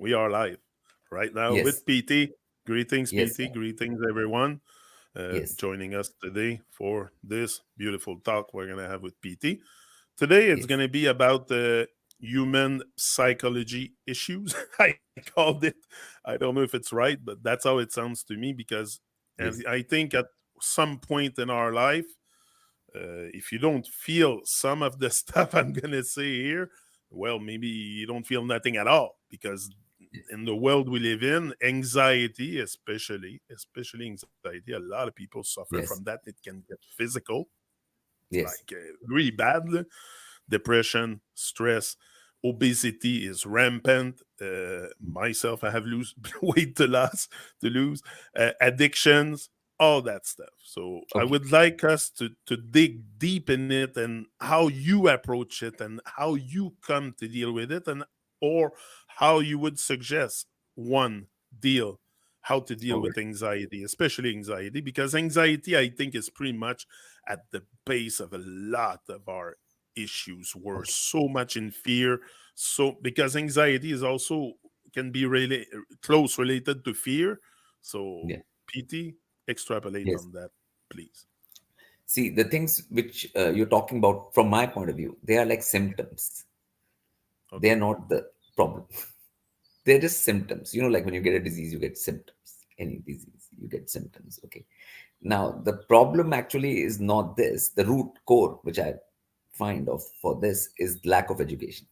we are live right now Yes, with PT. Greetings, yes, PT. Greetings, everyone, yes, joining us today for this beautiful talk we're going to have with PT. Today, it's going yes, to be about the human psychology issues. I called it. I don't know if it's right, but that's how it sounds to me because, and yes, I think at some point in our life, if you don't feel some of the stuff I'm going to say here, well, maybe you don't feel nothing at all because yes, in the world we live in, anxiety, especially anxiety, a lot of people suffer from yes, that. It can get physical, yes, like really bad. Depression, stress, obesity is rampant. Myself, I have lose weight to lose, addictions, all that stuff. So I okay, would like us to dig deep in it and how you approach it and how you come to deal with it, and or how you would suggest one deal how to deal okay, with anxiety, especially anxiety, because anxiety, I think, is pretty much at the base of a lot of our issues. We're okay, so much in fear. So because anxiety is also can be really close related to fear. So yeah, PT, extrapolate yes. on that, please. See, the things which you're talking about, from my point of view, they are like symptoms. They are Okay. not the problem. They're just symptoms. Like when you get a disease, you get symptoms. Any disease, you get symptoms. Okay. Now, the problem actually is not this. The root core, which I find of for this, is lack of education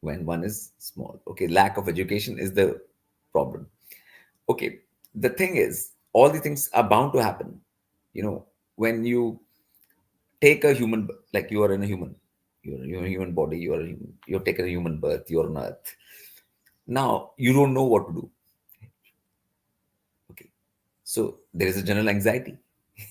when one is small. Okay, lack of education is the problem. Okay, the thing is, all the things are bound to happen. When you take a human, like you are in a human, you're a human body, you are a human, you've taken a human birth, you're on earth. Now, you don't know what to do. Okay, so there is a general anxiety,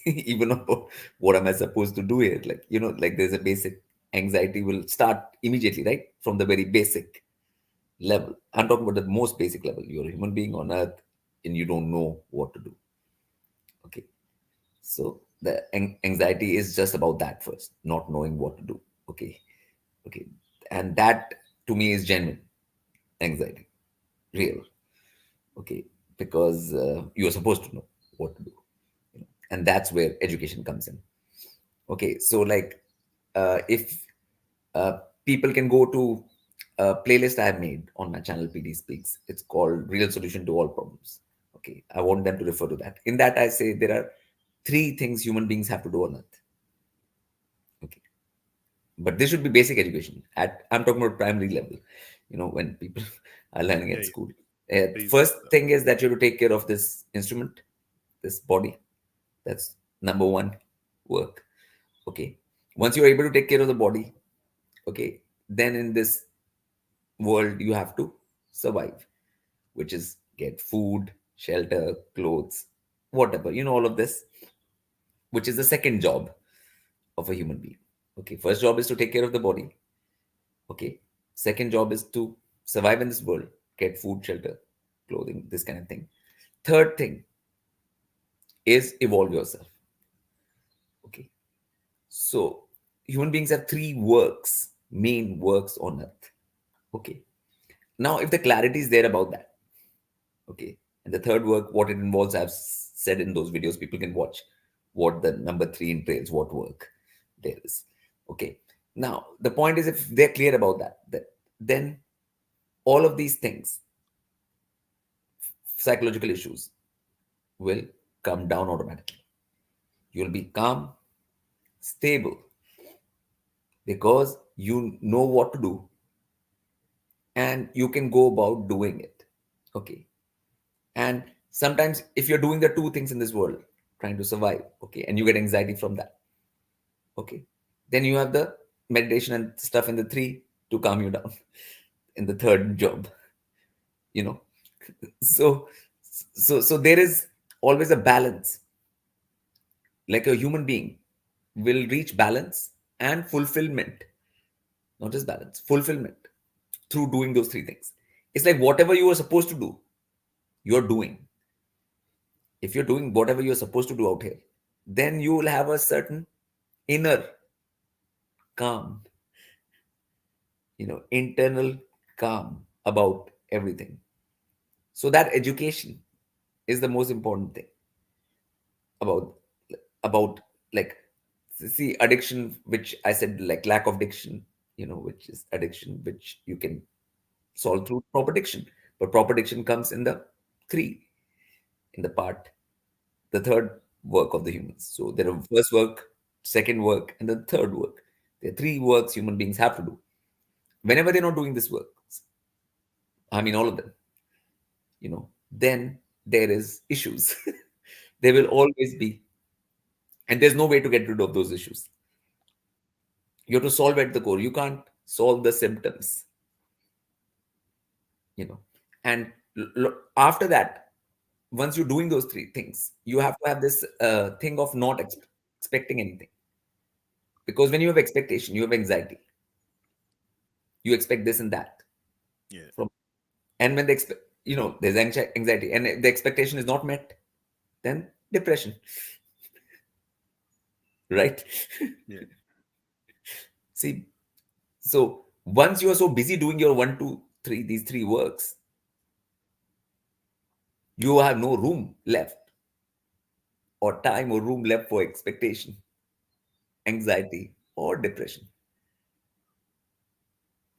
even about what am I supposed to do here? Like there's a basic anxiety will start immediately, right? From the very basic level. I'm talking about the most basic level. You're a human being on earth and you don't know what to do. Okay. So the anxiety is just about that first, not knowing what to do. Okay. Okay. And that to me is genuine anxiety, real. Okay. Because you're supposed to know what to do. And that's where education comes in. Okay. So, like, if uh, people can go to a playlist I have made on my channel, PD Speaks. It's called Real Solution to All Problems. Okay, I want them to refer to that. In that, I say there are three things human beings have to do on Earth. Okay, but this should be basic education. I'm talking about primary level. When people are learning Yeah, at yeah. school. Basic First stuff. thing is that you have to take care of this instrument, this body. That's number one work. Okay, once you're able to take care of the body, okay, then in this world you have to survive, which is get food, shelter, clothes, whatever, all of this, which is the second job of a human being. Okay, first job is to take care of the body. Okay, second job is to survive in this world, get food, shelter, clothing, this kind of thing. Third thing is evolve yourself. Okay, so human beings have three works, main works on earth. Okay, now if the clarity is there about that. Okay. And the third work, what it involves, I've said in those videos, people can watch what the number three entails, what work there is. Okay. Now, the point is, if they're clear about that then all of these things, psychological issues, will come down automatically. You'll be calm, stable, because you know what to do and you can go about doing it. Okay. And sometimes, if you're doing the two things in this world, trying to survive, okay, and you get anxiety from that, okay, then you have the meditation and stuff in the three to calm you down in the third job, you know. So, so there is always a balance. Like a human being will reach balance and fulfillment, not just balance, fulfillment through doing those three things. It's like whatever you are supposed to do, you're doing. If you're doing whatever you're supposed to do out here, then you will have a certain inner calm, internal calm about everything. So that education is the most important thing about about like, see, addiction, which I said, like lack of diction, which is addiction, which you can solve through proper diction. But proper diction comes in the three, in the part, the third work of the humans. So there are first work, second work, and the third work. There are three works human beings have to do. Whenever they're not doing this work, I mean all of them, then there is issues. There will always be, and there's no way to get rid of those issues. You have to solve at the core. You can't solve the symptoms, you know. And after that, once you're doing those three things, you have to have this thing of not expecting anything. Because when you have expectation, you have anxiety. You expect this and that Yeah. from, and when there's anxiety, and the expectation is not met, then depression, right? Yeah. See, so once you are so busy doing your one, two, three, these three works, you have no room left, or time or room left for expectation, anxiety, or depression.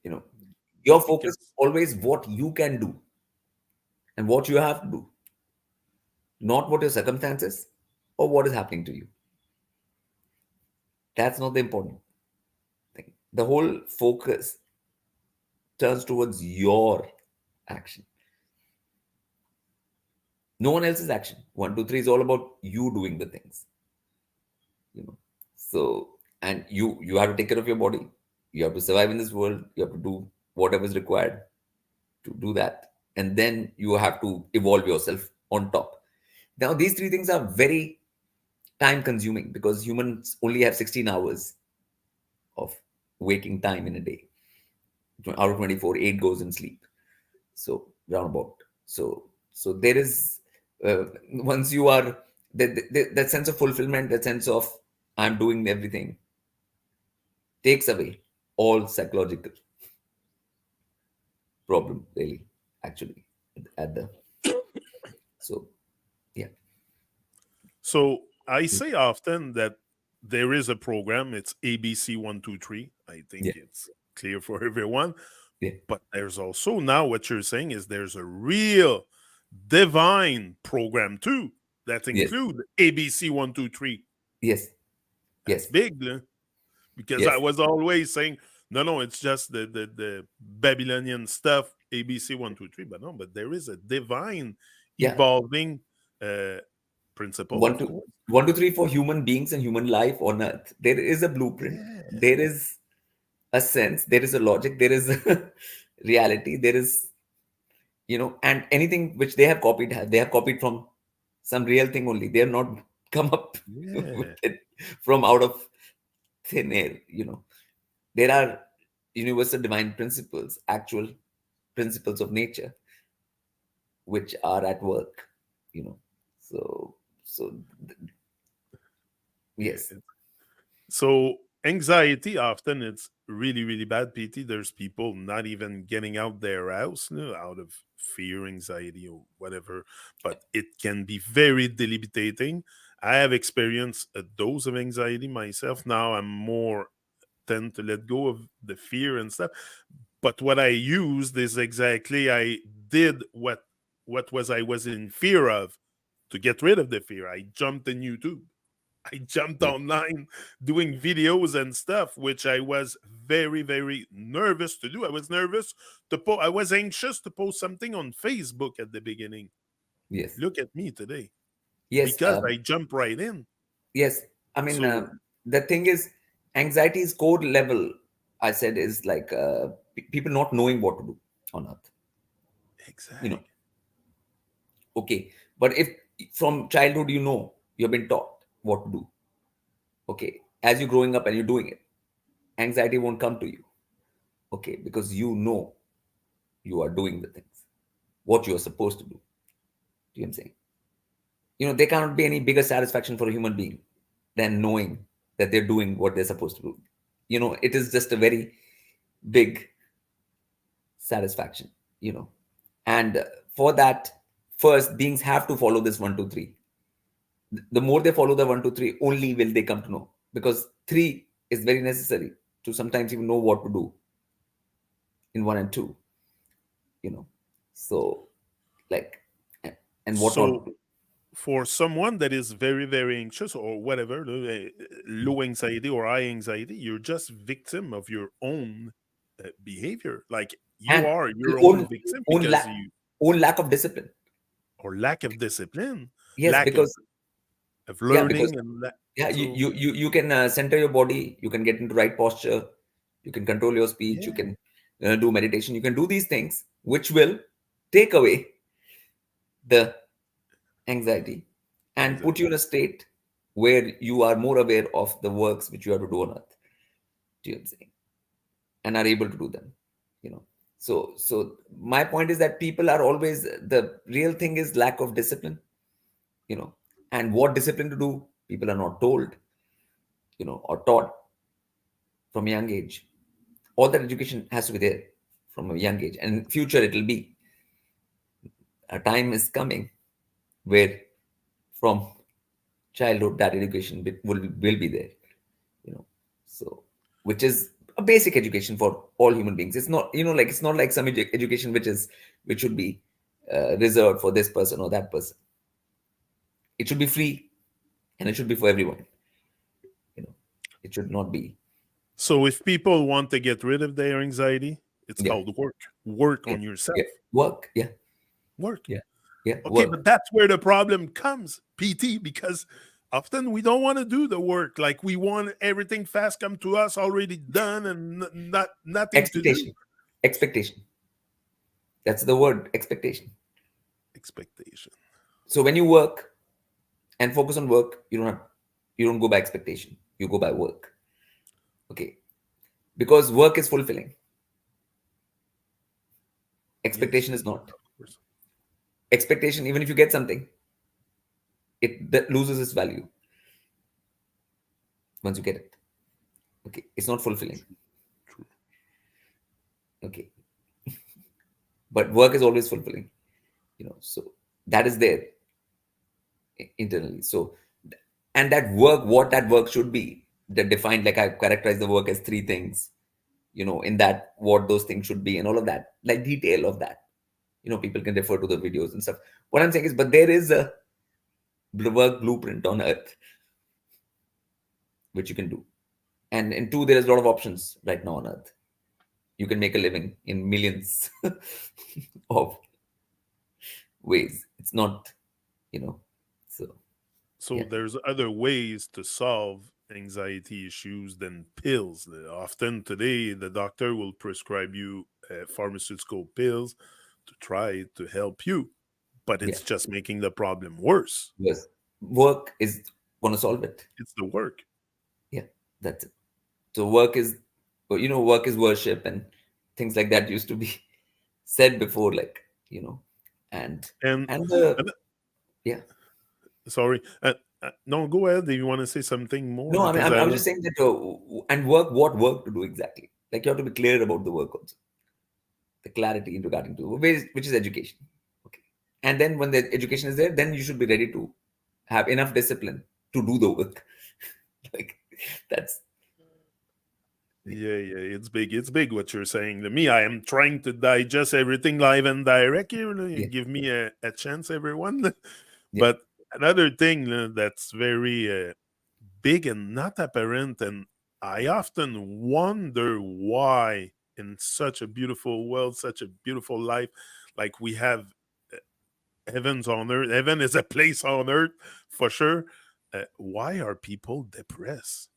You know, your focus is Because always what you can do and what you have to do, not what your circumstances or what is happening to you. That's not the important thing. The whole focus turns towards your action, no one else's action. One, two, three is all about you doing the things, you know. So, and you have to take care of your body. You have to survive in this world. You have to do whatever is required to do that, and then you have to evolve yourself on top. Now, these three things are very time consuming because humans only have 16 hours of waking time in a day. Out of 24, 8 goes in sleep. So roundabout. So there is, once you are, that sense of fulfillment, that sense of I'm doing everything, takes away all psychological problem, really, actually, at the, so yeah. so I say often that there is a program. It's ABC 123. I Yeah. think it's clear for everyone. Yeah. But there's also now what you're saying is there's a real divine program too that Yes. include ABC 123. Yes. That's Yes. big, because I Yes. was always saying, no, it's just the Babylonian stuff, ABC 123. But no, but there is a divine Yeah. evolving uh, principle, one of two course. one two three for human beings and human life on earth. There is a blueprint. Yeah. There is a sense. There is a logic. There is a reality. There is, and anything which they have copied from some real thing only. They have not come up with Yeah. it from out of thin air. There are universal divine principles, actual principles of nature, which are at work. You know, so Yeah. yes, So anxiety often it's really really bad. PT, there's people not even getting out their house, out of fear, anxiety, or whatever. But it can be very debilitating. I have experienced a dose of anxiety myself. Now I'm more tend to let go of the fear and stuff. But what I used is exactly I did what was I was in fear of to get rid of the fear. I jumped in YouTube. I jumped yeah, online doing videos and stuff, which I was very, very nervous to do. I was nervous to post, I was anxious to post something on Facebook at the beginning. yes, Look at me today yes. because I jumped right in. Yes, I mean, So, the thing is, anxiety's core level, I said, is like people not knowing what to do on earth. You know, exactly. okay. But if from childhood you've been taught what to do, okay, as you're growing up and you're doing it, anxiety won't come to you, okay, because you are doing the things, what you are supposed to do. Do you know what I'm saying? There cannot be any bigger satisfaction for a human being than knowing that they're doing what they're supposed to do. It is just a very big satisfaction. And for that, first beings have to follow this 1, 2, 3. The more they follow the 1, 2, 3, only will they come to know, because 3 is very necessary to sometimes even know what to do in 1 and 2. So, like, and what not So to do. for someone that is very, very anxious or whatever, low anxiety or high anxiety, you're just victim of your own behavior. Like you And are your your own own victim own because lack you, own lack of discipline. or lack of discipline, Yes, lack because of yeah, because learning, and yeah, you so you you, you can center your body, you can get into right posture, you can control your speech, you yeah, can do meditation, you can do these things which will take away the anxiety and put you anxiety. in a state where you are more aware of the works which you have to do on earth. Do you know what I'm saying? And are able to do them. You know. So my point is that people are always, the real thing is lack of discipline. You know, and what discipline to do, people are not told. Or taught from a young age. All that education has to be there from a young age, and in future it will be. A time is coming where from childhood that education will be there. So which is a basic education for all human beings. It's not, like, it's not like some education which should be reserved for this person or that person. It should be free, and it should be for everyone. you know it should not be. So if people want to get rid of their anxiety, it's Yeah, called work. Work yeah, on yeah. yourself. Work. Yeah, Work. yeah, yeah. Okay, but Work. that's where the problem comes, PT, because often we don't want to do the work. Like we want everything fast come to us already done and not nothing to do. Expectation. That's the word, expectation. Expectation. So when you work and focus on work, you don't go by expectation, you go by work. Okay, because work is fulfilling, Yes, expectation is not. of course. Expectation, even if you get something, that loses its value once you get it. Okay, it's not fulfilling. True. Okay, but work is always fulfilling. So that is there internally. So, and that work, what that work should be, that defined, like I characterize the work as 3 things. In that, what those things should be and all of that, like detail of that. People can refer to the videos and stuff. What I'm saying is, but there is a work blueprint on earth which you can do. And in two, there is a lot of options right now on earth. You can make a living in millions of ways. It's not, you know. So So yeah, there's other ways to solve anxiety issues than pills. Often today, the doctor will prescribe you pharmaceutical pills to try to help you, but yeah. it's just making the problem worse. Yes, work is gonna solve it. It's the work. Yeah, that's it. So work is, work is worship and things like that used to be said before, like, and And, and the and yeah. sorry, no, go ahead. If you want to say something more, No, I mean, because I'm, I I'm love. just saying that, and work, what work to do exactly. Like, you have to be clear about the work also, the clarity in regarding to which is education. Okay, and then when the education is there, then you should be ready to have enough discipline to do the work. Like, that's Yeah, yeah, it's big. It's big what you're saying to me. I am trying to digest everything live and direct here. yeah, Give me a chance, everyone. yeah, But another thing that's very big and not apparent, and I often wonder why in such a beautiful world, such a beautiful life, like we have uh, heavens on earth. Heaven is a place on earth for sure. Why are people depressed?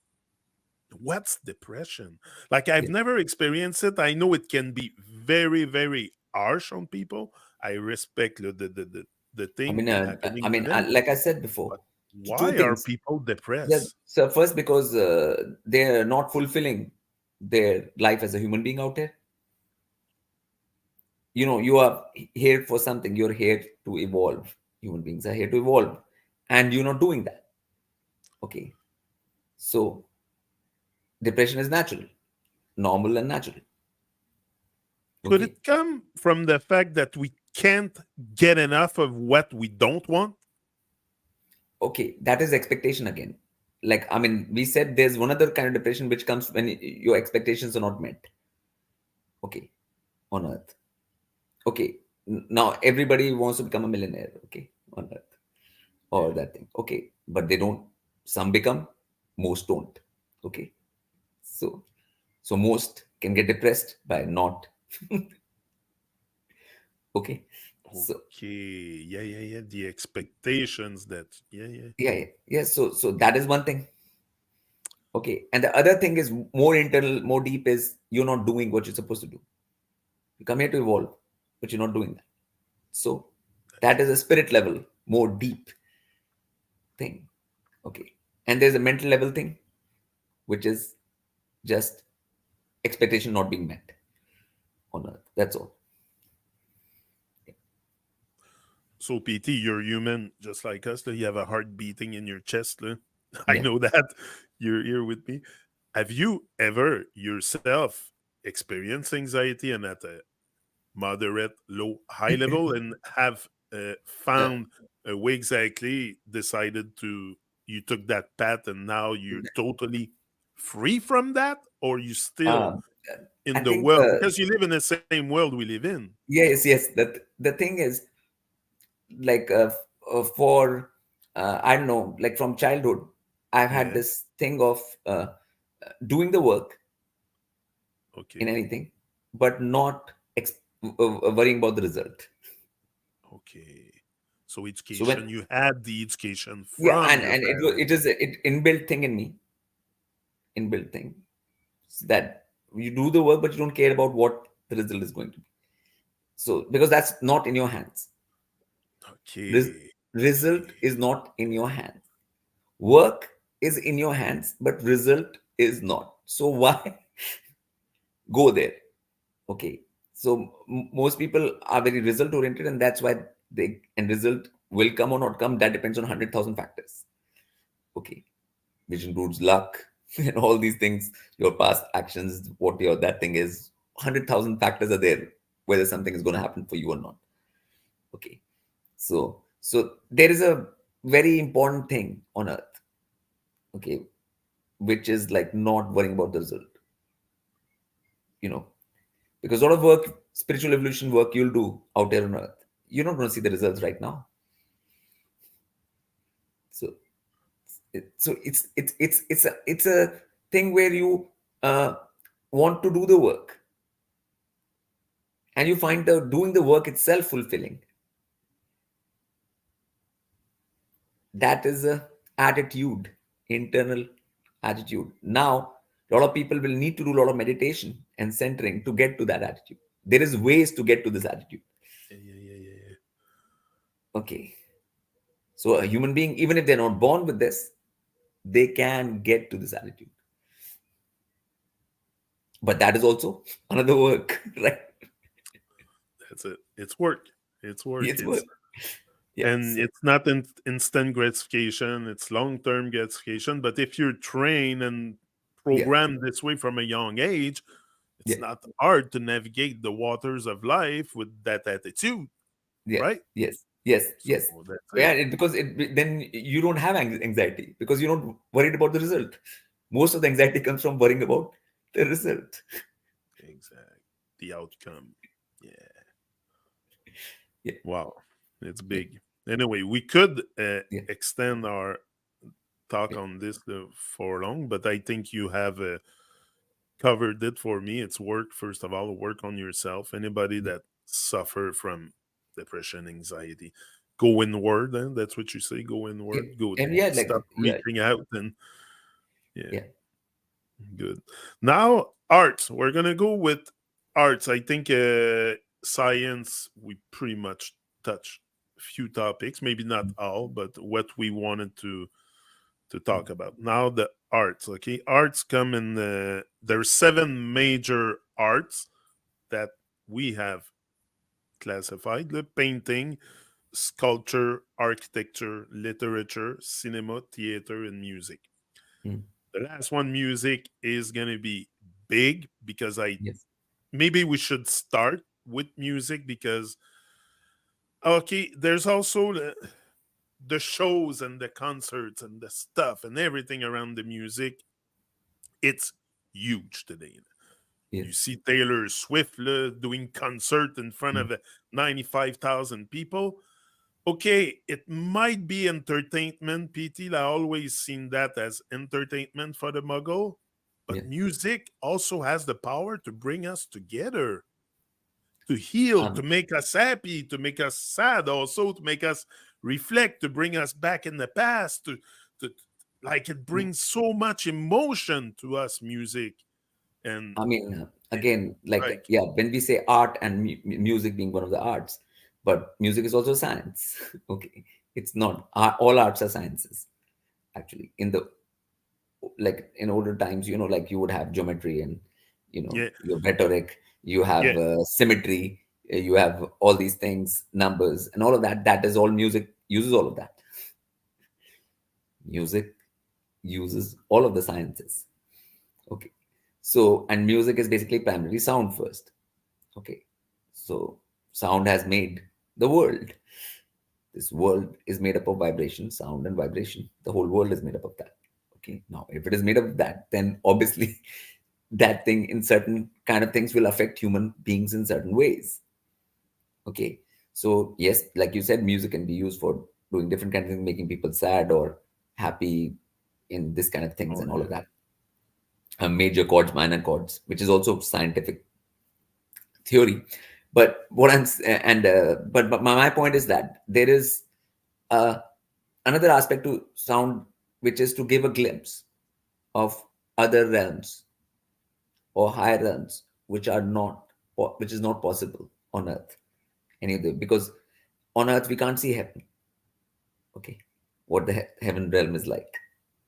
What's depression? Like I've yeah. never experienced it. I know it can be very, very harsh on people. I respect the thing I happening to mean, them. like I said before, But two why are things. people Yeah. depressed? So first, because they're not fulfilling their life as a human being out there. You are here for something. You're here to evolve. Human beings are here to evolve, and you're not doing that. Okay. So depression is natural, normal and natural. Could Okay. it come from the fact that we can't get enough of what we don't want. Okay, that is expectation again. Like, I mean, we said there's one other kind of depression which comes when your expectations are not met. Okay, on earth. Okay, now everybody wants to become a millionaire. Okay, on earth, or Yeah. that thing. Okay, but they don't. Some become, most don't. Okay, so most can get depressed by not. Okay, so Okay. Yeah, yeah, yeah. The expectations that, yeah, yeah. yeah, yeah, yeah. So that is one thing. Okay, and the other thing is more internal, more deep, is you're not doing what you're supposed to do. You come here to evolve, but you're not doing that. So that is a spirit level, more deep thing. Okay, and there's a mental level thing, which is just expectation not being met on earth. That's all. So, PT, you're human just like us. You have a heart beating in your chest. I Yeah. know that. You're here with me. Have you ever yourself experienced anxiety and at a moderate, low, high level and have Uh, found a way exactly decided to you took that path and now you're totally free from that, or you still um, I in the think world because you live in the same world we live in? yes, yes. That the thing is, like, for I don't know, like from childhood, I've had Yeah. this thing of doing the work in Okay. anything, but not worrying about the result. Okay. So So when, education, you had the education yeah, from and your it parents. is it inbuilt thing in me, inbuilt thing, that you do the work, but you don't care about what the result is going to be. So because that's not in your hands. Res- Okay. Result is not in your hands. Work is in your hands, but result is not. So why go there? Okay. So most people are very result oriented, and that's why they, and result will come or not come. That depends on 100,000 factors. Okay, which includes luck and all these things, your past actions, what your that thing is. 100,000 factors are there whether something is going to happen for you or not. Okay, so there is a very important thing on earth. Okay, which is like not worrying about the result. You know, because a lot of work, spiritual evolution work you'll do out there on earth, you're not going to see the results right now. So it's a thing where you uh, want to do the work, and you find the doing the work itself fulfilling. That is a attitude, internal attitude. Now a lot of people will need to do a lot of meditation and centering to get to that attitude. There is ways to get to this attitude. Yeah, yeah, yeah, yeah, yeah. Okay, so a human being, even if they're not born with this, they can get to this attitude, but that is also another work. Right? That's it. It's work. It's work. It's work. Yeah, And so it's not instant gratification, it's long-term gratification. But if you're trained and yeah, programmed this way from a young age, yeah, it's not hard to navigate the waters of life with that attitude, yeah, right? yes, yes, So yes. that's Yeah, it. because then you don't have anxiety because you're not worried about the result. Most of the anxiety comes from worrying about the result. Exact. The outcome. Yeah. Yeah, Wow. It's yeah, big. Anyway, we could yeah, extend our talk yeah, on this for long, but I think you have covered it for me. It's work, first of all, work on yourself. Anybody yeah, that suffer from depression, anxiety, go inward. That's what you say. Go yeah. inward. Go And yeah, stop like, yeah, reaching out. And yeah, yeah, good. Now, arts. We're gonna go with arts. I think science. We pretty much touched a few topics. Maybe not all, but what we wanted to talk about. Now the arts, okay? Arts come in there's seven major arts that we have classified: the painting, sculpture, architecture, literature, cinema, theater, and music. mm, The last one, music, is gonna be big because I yes, maybe we should start with music because Okay, there's also the shows and the concerts and the stuff and everything around the music. It's huge today. You Yes. see Taylor Swift doing concert in front Mm. of 95,000 people. Okay, it might be entertainment, PT. I always seen that as entertainment for the muggle. But Yeah. music also has the power to bring us together, to heal, to Um, make us happy, to make us sad, also to make us reflect, to bring us back in the past, to like it yeah. brings so much emotion to us, music. And I mean, it, again, like, like, yeah, when we say art and music being one of the arts, but music is also science. Okay. It's not, all arts are sciences, actually. In the, like, in older times, like you would have geometry and, yeah, your rhetoric, you have yeah, symmetry, you have all these things, numbers, and all of that. That is all music uses all of that. Music uses all of the sciences. Okay. So, and music is basically primarily sound first. Okay. So, sound has made the world. This world is made up of vibration, sound, and vibration. The whole world is made up of that. Okay. Now, if it is made up of that, then obviously that thing in certain kind of things will affect human beings in certain ways. Okay. So, yes, like you said, music can be used for doing different kinds of things, making people sad or happy in this kind of things oh and all of yeah, that. Major chords, minor chords, which is also scientific theory. But what I'm s- and but my point is that there is uh, another aspect to sound, which is to give a glimpse of other realms or higher realms, which is not possible on Earth. Any of the Because on Earth we can't see heaven. Okay, what the heaven realm is like,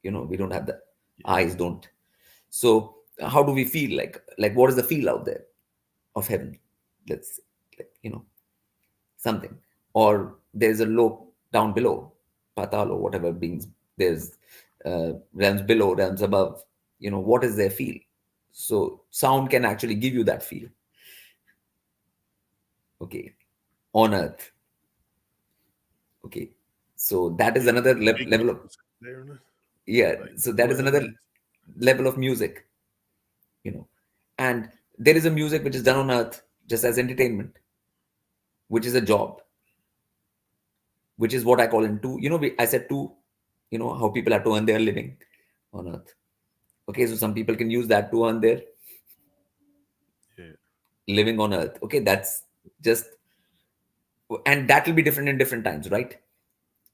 we don't have the eyes, yeah, don't. So how do we feel like what is the feel out there of heaven? Let's, like, something. Or there's a low down below, patal or whatever beings. There's realms below, realms above. What is their feel? So sound can actually give you that feel. Okay, on Earth. Okay, so that is yeah. another Big level of, difference there, no? yeah. Like So that is another coherence. level of music. You know, and there is a music which is done on Earth just as entertainment, which is a job, which is what I call in two. I said two. How people have to earn their living on Earth. Okay, so some people can use that to earn their Yeah, living on Earth. Okay, that's just, and that will be different in different times, right?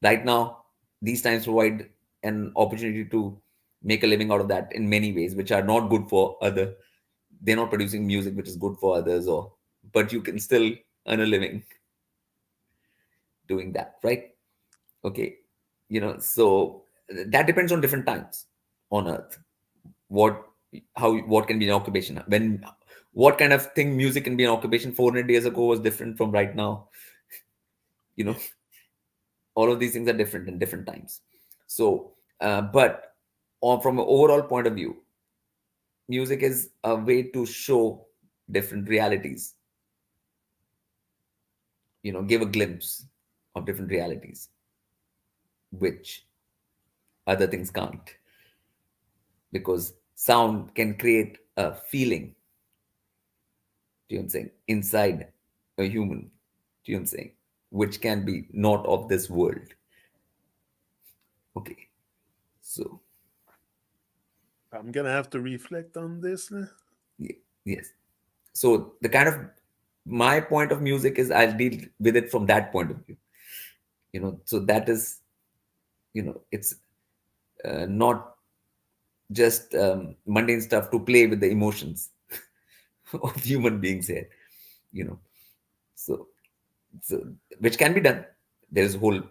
Right now, these times provide an opportunity to make a living out of that in many ways, which are not good for other. They're not producing music which is good for others, but you can still earn a living doing that, right? Okay, so that depends on different times on Earth. What, what can be an occupation? What kind of thing music can be an occupation 400 years ago was different from right now. You know, yeah. all of these things are different in different times. So, but from an overall point of view, music is a way to show different realities. Give a glimpse of different realities, which other things can't, because sound can create a feeling. Do you know what I'm saying? Inside a human. Do you know what I'm saying? Which can be not of this world. Okay. So, I'm gonna have to reflect on this. yes. So the kind of, my point of music is I'll deal with it from that point of view. So that is, it's not just mundane stuff to play with the emotions of human beings here. You know. So, so which can be done. There's a whole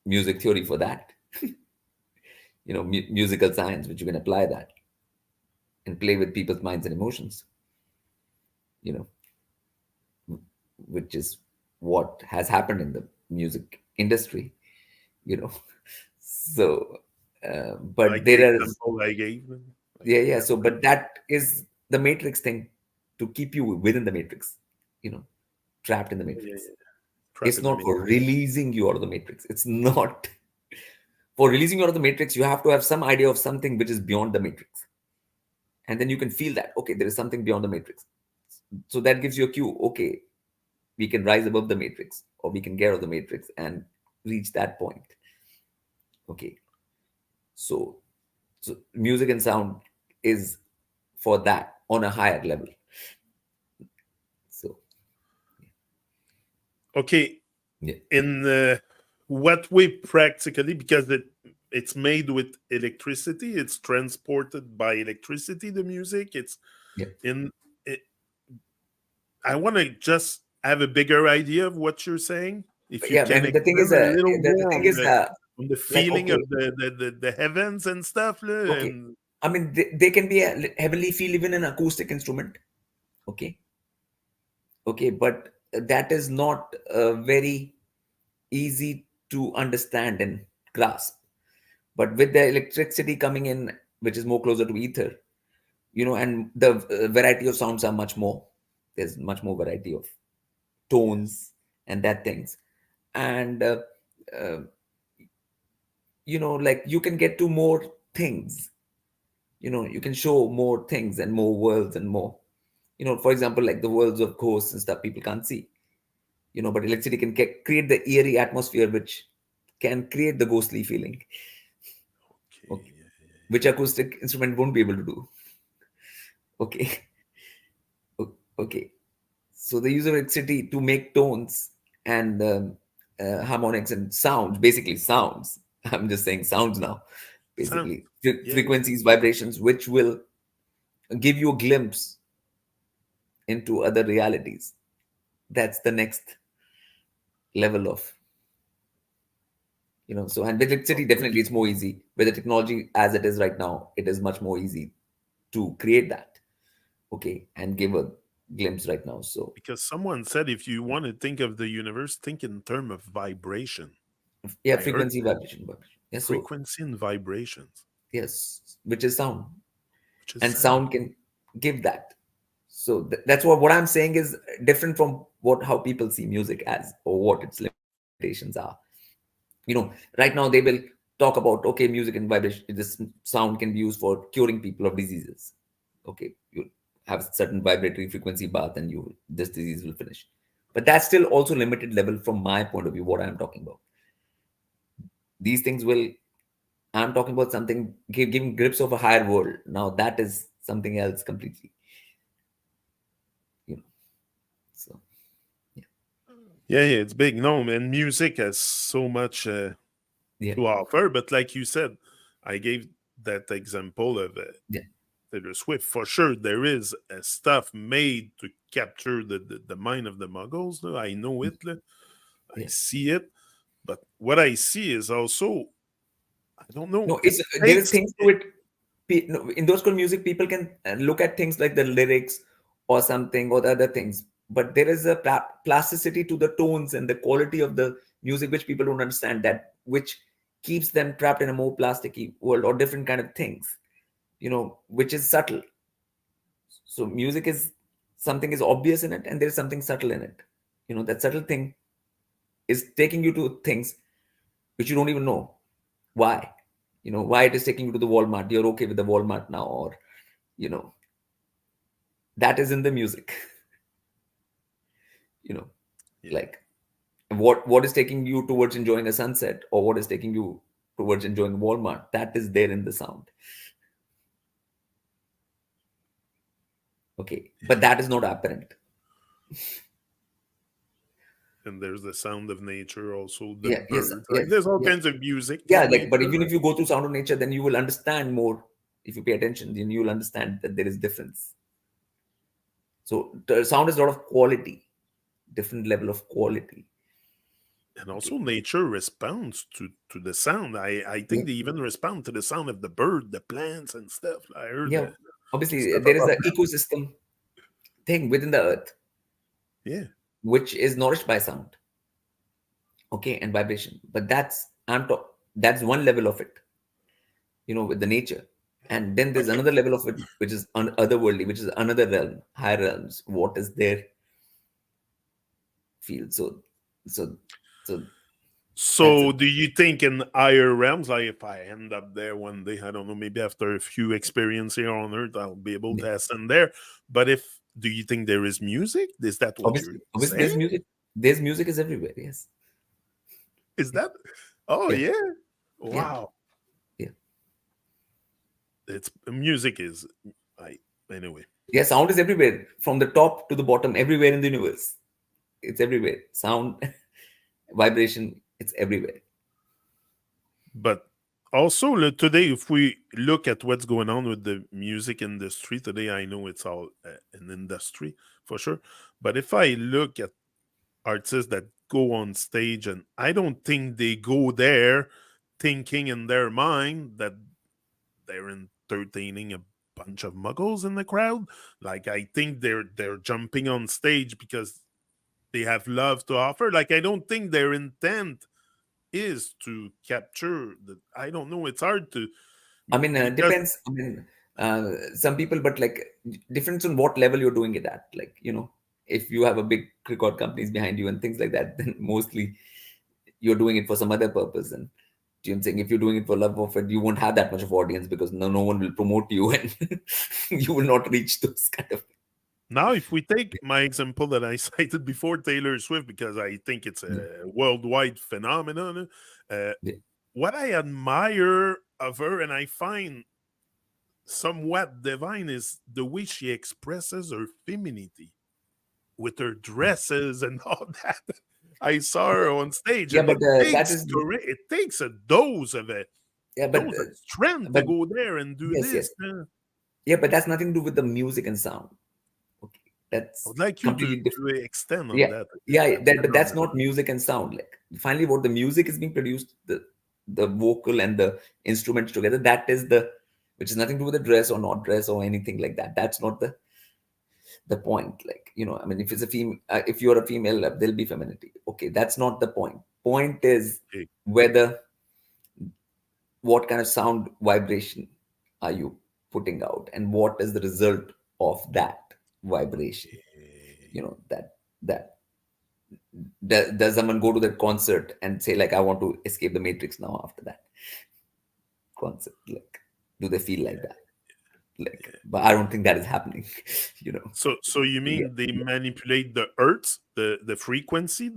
music theory for that. Musical science, which you can apply that and play with people's minds and emotions. You know, which is what has happened in the music industry. You know, so but Like the there are, example I gave. Like yeah, the yeah. So, example. but that is the matrix thing, to keep you within the matrix. You know, trapped in the Yeah, matrix. Trap It's in the not for matrix. releasing you out of the matrix. It's not for releasing you out of the matrix. You have to have some idea of something which is beyond the matrix, and then you can feel that, okay, there is something beyond the matrix. So that gives you a cue. Okay, we can rise above the matrix, or we can get out of the matrix and reach that point. Okay, so music and sound is for that on a higher level. So Okay, yeah, in what way practically? Because it's made with electricity. It's transported by electricity. The music. It's yeah, in. It, I want to just have a bigger idea of what you're saying. If you yeah. I can mean, the thing is, expand a little the more thing is, on the like, feeling okay, of the heavens and stuff, okay. and I mean, they can be a heavily feel even an acoustic instrument. Okay, okay, but that is not very easy to understand and grasp. But with the electricity coming in, which is more closer to ether, and the variety of sounds are much more. There's much more variety of tones and that things, and uh, like you can get to more things. You can show more things and more worlds and more. For example, like the worlds of ghosts and stuff people can't see. But electricity can create the eerie atmosphere which can create the ghostly feeling. Okay, okay, which acoustic instrument won't be able to do. Okay. Okay. So the use of electricity to make tones and harmonics and sounds, basically sounds. I'm just saying sounds now. sound, Basically, yeah, yeah. frequencies, vibrations, which will give you a glimpse into other realities. That's the next level of, So, and with electricity, definitely it's more easy. With the technology as it is right now, it is much more easy to create that. Okay, and give a glimpse right now. So, Because someone said if you want to think of the universe, think in terms of vibration. yeah, I heard frequency, that. vibration. Yeah, so Frequency and vibrations, yes, which is sound, which is and sound. sound can give that. So that's what I'm saying is different from what how people see music as, or what its limitations are. Right now they will talk about, okay, music and vibration, this sound can be used for curing people of diseases. Okay, you have certain vibratory frequency bath, and you this disease will finish. But that's still also limited level from my point of view. What I'm talking about, these things will. I'm talking about something giving grips of a higher world. Now that is something else completely. You know. So yeah, Yeah, yeah, it's big. No, and music has so much yeah, to offer. But like you said, I gave that example of yeah, Taylor Swift. For sure, there is stuff made to capture the mind of the muggles. I know it. I yeah. see it. But what I see is also, I don't know, No, it it's there is takes. things to it. No, in those kind of music, people can look at things like the lyrics or something or the other things, but there is a plasticity to the tones and the quality of the music which people don't understand, that which keeps them trapped in a more plasticky world or different kind of things, which is subtle. So music is something is obvious in it, and there is something subtle in it. That subtle thing is taking you to things which you don't even know why. Why it is taking you to the Walmart. You're okay with the Walmart now, or you know that is in the music. you know Yeah. like what is taking you towards enjoying a sunset, or what is taking you towards enjoying Walmart, that is there in the sound. Okay, but that is not apparent. And there's the sound of nature, also the Yeah, yes, birds. Like yes, there's all yeah, kinds of music yeah, in like, but nature. even if you go to sound of nature, then you will understand more. If you pay attention, then you will understand that there is difference. So the sound is a lot of quality, different level of quality. And Okay, also nature responds to the sound. I yeah, think they even respond to the sound of the bird, the plants and stuff. I heard yeah, obviously stuff there is about an ecosystem thing within the earth yeah. which is nourished by sound, okay, and vibration. But that's one level of it, with the nature. And then there's Okay. another level of it which is otherworldly, which is another realm, higher realms, what is their field. So So so that's So, it. do you think in higher realms, like if I end up there one day, I don't know, maybe after a few experience here on Earth, I'll be able Yeah. to ascend there. But if do you think there is music? Is that what you're Obviously, saying? there's music. There's music is everywhere. Yes. Is that? Oh Yeah. yeah! Yeah. Wow! Yeah. It's music is I anyway. Yeah. Sound is everywhere, from the top to the bottom, everywhere in the universe. It's everywhere. Sound, vibration. It's everywhere. But also today, if we look at what's going on with the music industry today, I know it's all an industry for sure. But if I look at artists that go on stage, and I don't think they go there thinking in their mind that they're entertaining a bunch of muggles in the crowd. Like I think they're jumping on stage because they have love to offer. Like I don't think their intent is to capture the. I don't know. It's hard to I mean, because depends. I mean, some people, but like differents on what level you're doing it at. Like, if you have a big record companies behind you and things like that, then mostly you're doing it for some other purpose. And I'm saying, if you're doing it for love of it, you won't have that much of audience because no one will promote you, and you will not reach those kind of. now if we take my example that I cited before, Taylor Swift, because I think it's Yeah. a worldwide phenomenon. Uh, Yeah. what I admire of her, and I find somewhat divine, is the way she expresses her femininity with her dresses and all that. I saw her on stage, Yeah, and but it that takes is it takes a dose of it, yeah, dose of strength to but go there and do yes, this. yes, yeah, but that's nothing to do with the music and sound. Okay, I that's would like you completely different. to extend on Yeah, that yeah, a bit but on that's that. not music and sound. Like finally, what the music is being produced, the vocal and the instruments together, that is the which is nothing to do with the dress or not dress or anything like that. That's not the point. Like, I mean, if it's a female, if you're a female, there'll be femininity. Okay, that's not the point. Point is Okay. whether what kind of sound vibration are you putting out, and what is the result of that vibration. That does someone go to that concert and say like, I want to escape the matrix now after that concert? Like, do they feel like that? Like, Yeah. but I don't think that is happening. you know So you yeah, mean they manipulate the hertz, the frequency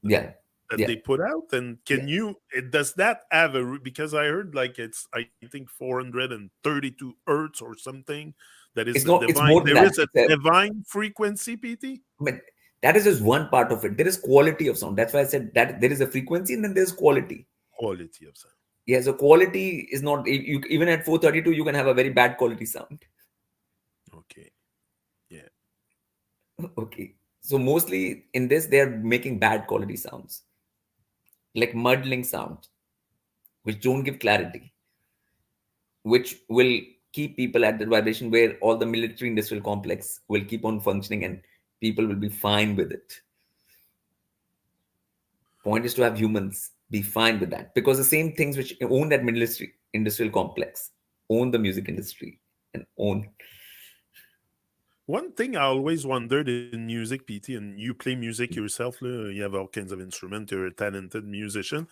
yeah, that yeah, they put out, and yeah. does that have because I heard like it's I think 432 hertz or something that is It's the not, it's divine. more than There that. is a divine frequency, PT I mean, that is just one part of it. There is quality of sound. That's why I said that there is a frequency and then there's quality. quality of sound. Yeah, so quality is not, even at 432 you can have a very bad quality sound. Okay, yeah, Okay, so mostly in this they're making bad quality sounds, like muddling sounds which don't give clarity, which will keep people at the vibration where all the military industrial complex will keep on functioning and people will be fine with it. Point is to have humans be fine with that, because the same things which own that military industrial complex own the music industry and own. one thing I always wondered in music, PT, and you play music yourself, you have all kinds of instruments, you're a talented musician.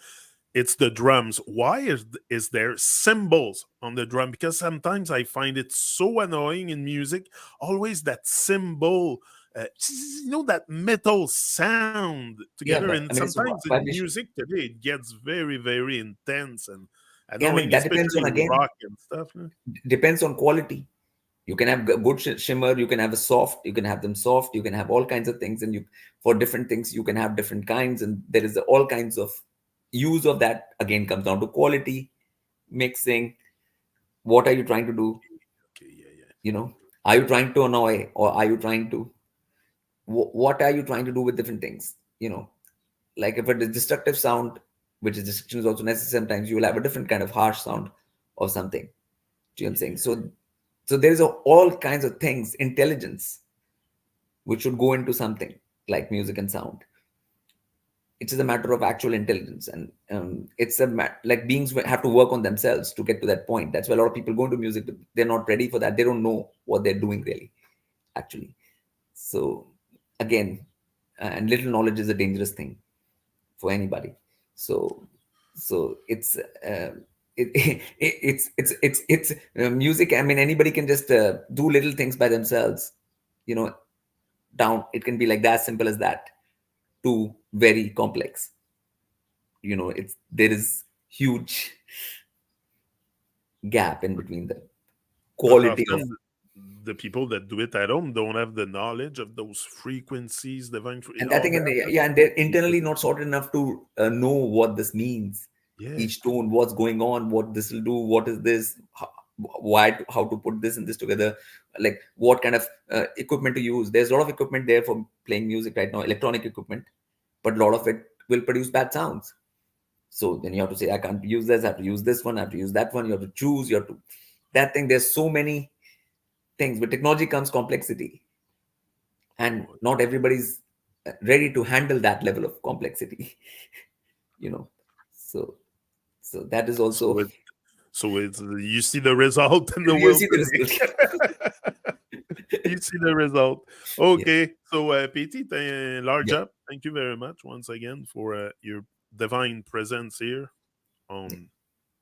It's the drums. Why is there cymbals on the drum? Because sometimes I find it so annoying in music. Always that cymbal, that metal sound Yeah, together. but And I mean, it's sometimes in vibration. music today, it gets very, very intense and Yeah, I mean, annoying, that depends especially on, again, rock and stuff. depends on quality. You can have good shimmer, you can have a soft, you can have them soft, you can have all kinds of things, and you, for different things, you can have different kinds, and there is all kinds of use of that. Again, comes down to quality, mixing. What are you trying to do? Okay, yeah, yeah. You know, are you trying to annoy, or are you trying to, what are you trying to do with different things? Like if it is destructive sound, which is destruction is also necessary, sometimes you will have a different kind of harsh sound or something. Do you know what I'm saying? Yeah. So there is all kinds of things, intelligence, which should go into something like music and sound. It is a matter of actual intelligence, and it's like beings have to work on themselves to get to that point. That's why a lot of people go into music, but they're not ready for that. They don't know what they're doing really, actually. So again, and little knowledge is a dangerous thing. for anybody. So it's it's music. I mean, anybody can just do little things by themselves, you know. Down, it can be like that, simple as that, to very complex. It's there is huge gap in between the But quality of. often the people that do it at home don't have the knowledge of those frequencies, And I all think, that. yeah, and they're internally not sorted enough to know what this means. Yeah. Each tone, what's going on, what this will do, what is this, how to put this and this together, like what kind of equipment to use. There's a lot of equipment there for playing music right now, electronic equipment, but a lot of it will produce bad sounds. So then you have to say, I can't use this, I have to use this one, I have to use that one. You have to choose, you have to that thing. There's so many things. With technology comes complexity, and Oh, not everybody's ready to handle that level of complexity. you know so that is so also. it so it's you see the result in the You world see the result. today. You see the result. Yes. Okay. So PT, large Yeah. up. Thank you very much once again for your divine presence here Yeah. on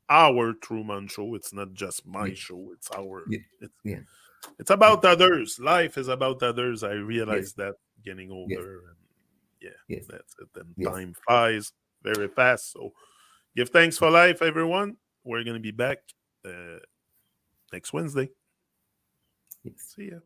our TruMon show. It's not just my Yeah. show. It's our. Yeah. It's Yeah. it's about others. Life is about others. I Yes. realize that getting Yes. older, and yeah, Yes. that's it. And Yes. time flies very fast. So give thanks for life, everyone. We're gonna be back uh, next Wednesday. Yes. See ya.